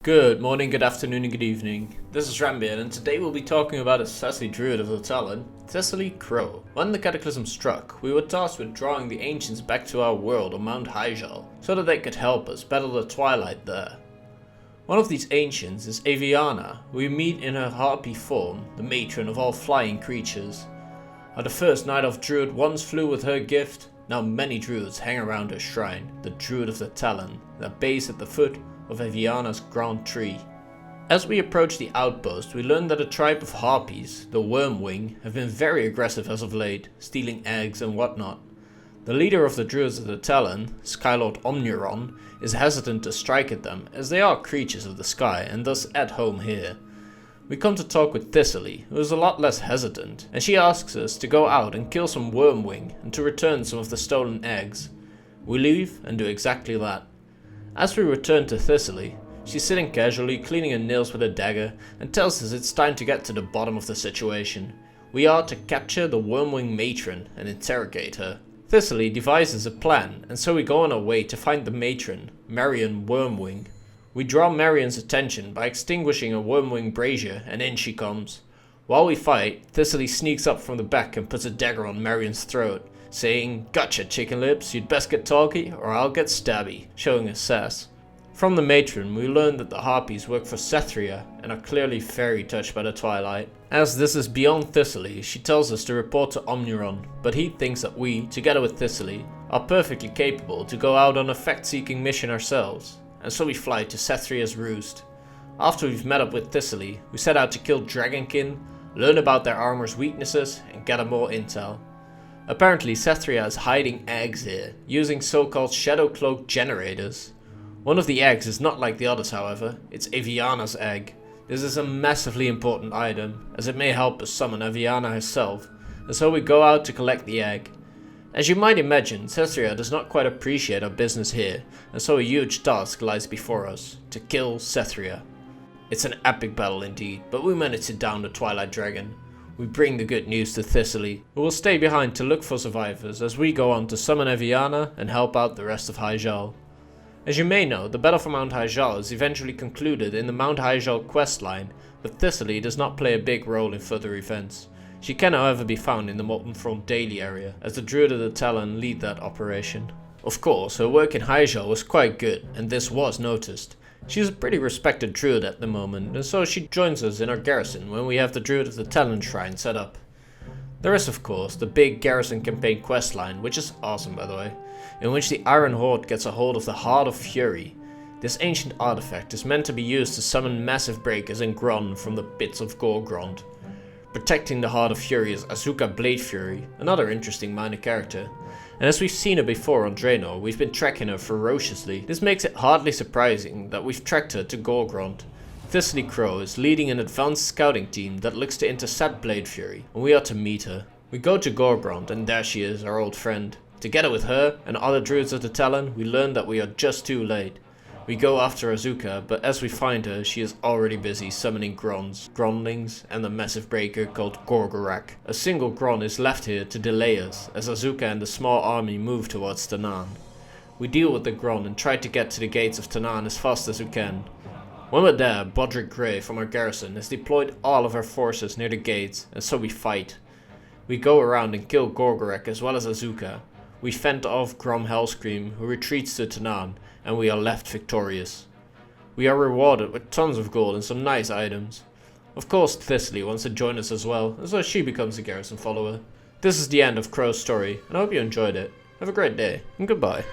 Good morning, good afternoon, and good evening. This is Rambeard, and today we'll be talking about a sassy druid of the Talon, Thisalee Crow. When the cataclysm struck, we were tasked with drawing the ancients back to our world on Mount Hyjal, so that they could help us battle the twilight there. One of these ancients is Aviana, who we meet in her harpy form, the matron of all flying creatures. How the first Night Elf druid once flew with her gift, now many druids hang around her shrine, the druid of the Talon, that base at the foot of Aviana's grand tree. As we approach the outpost, we learn that a tribe of harpies, the Wormwing, have been very aggressive as of late, stealing eggs and whatnot. The leader of the druids of the Talon, Skylord Omnuron, is hesitant to strike at them, as they are creatures of the sky and thus at home here. We come to talk with Thisalee, who is a lot less hesitant, and she asks us to go out and kill some Wormwing and to return some of the stolen eggs. We leave and do exactly that. As we return to Thisalee, she's sitting casually cleaning her nails with a dagger and tells us it's time to get to the bottom of the situation. We are to capture the Wormwing matron and interrogate her. Thisalee devises a plan, and so we go on our way to find the matron, Marion Wormwing. We draw Marion's attention by extinguishing a Wormwing brazier, and in she comes. While we fight, Thisalee sneaks up from the back and puts a dagger on Marion's throat, saying, "Gotcha, chicken lips, you'd best get talky or I'll get stabby," showing a sass. From the matron, we learn that the harpies work for Sethria and are clearly very touched by the twilight. As this is beyond Thisalee, she tells us to report to Omnuron, but he thinks that we, together with Thisalee, are perfectly capable to go out on a fact-seeking mission ourselves, and so we fly to Sethria's roost. After we've met up with Thisalee, we set out to kill Dragonkin, learn about their armor's weaknesses, and gather more intel. Apparently Sethria is hiding eggs here, using so-called shadow cloak generators. One of the eggs is not like the others, however, it's Aviana's egg. This is a massively important item, as it may help us summon Aviana herself, and so we go out to collect the egg. As you might imagine, Sethria does not quite appreciate our business here, and so a huge task lies before us, to kill Sethria. It's an epic battle indeed, but we manage to down the Twilight Dragon. We bring the good news to Thisalee, who will stay behind to look for survivors as we go on to summon Aviana and help out the rest of Hyjal. As you may know, the battle for Mount Hyjal is eventually concluded in the Mount Hyjal questline, but Thisalee does not play a big role in further events. She can however be found in the Molten Throne Daily area, as the Druid of the Talon lead that operation. Of course, her work in Hyjal was quite good, and this was noticed. She is a pretty respected druid at the moment, and so she joins us in our garrison when we have the Druid of the Talon shrine set up. There is of course the big garrison campaign questline, which is awesome by the way, in which the Iron Horde gets a hold of the Heart of Fury. This ancient artifact is meant to be used to summon massive breakers and Gron from the pits of Gorgrond. Protecting the Heart of Fury is Azuka Blade Fury, another interesting minor character. And as we've seen her before on Draenor, we've been tracking her ferociously. This makes it hardly surprising that we've tracked her to Gorgrond. Thisalee Crow is leading an advanced scouting team that looks to intercept Blade Fury, and we are to meet her. We go to Gorgrond, and there she is, our old friend. Together with her and other druids of the Talon, we learn that we are just too late. We go after Azuka, but as we find her, she is already busy summoning Grons, Gronlings, and the massive breaker called Gorgorak. A single Gron is left here to delay us, as Azuka and the small army move towards Tanaan. We deal with the Gron and try to get to the gates of Tanaan as fast as we can. When we're there, Bodrick Grey from our garrison has deployed all of her forces near the gates, and so we fight. We go around and kill Gorgorak as well as Azuka. We fend off Grom Hellscream, who retreats to Tanaan, and we are left victorious. We are rewarded with tons of gold and some nice items. Of course Thisalee wants to join us as well, and so she becomes a garrison follower. This is the end of Crow's story, and I hope you enjoyed it. Have a great day, and goodbye.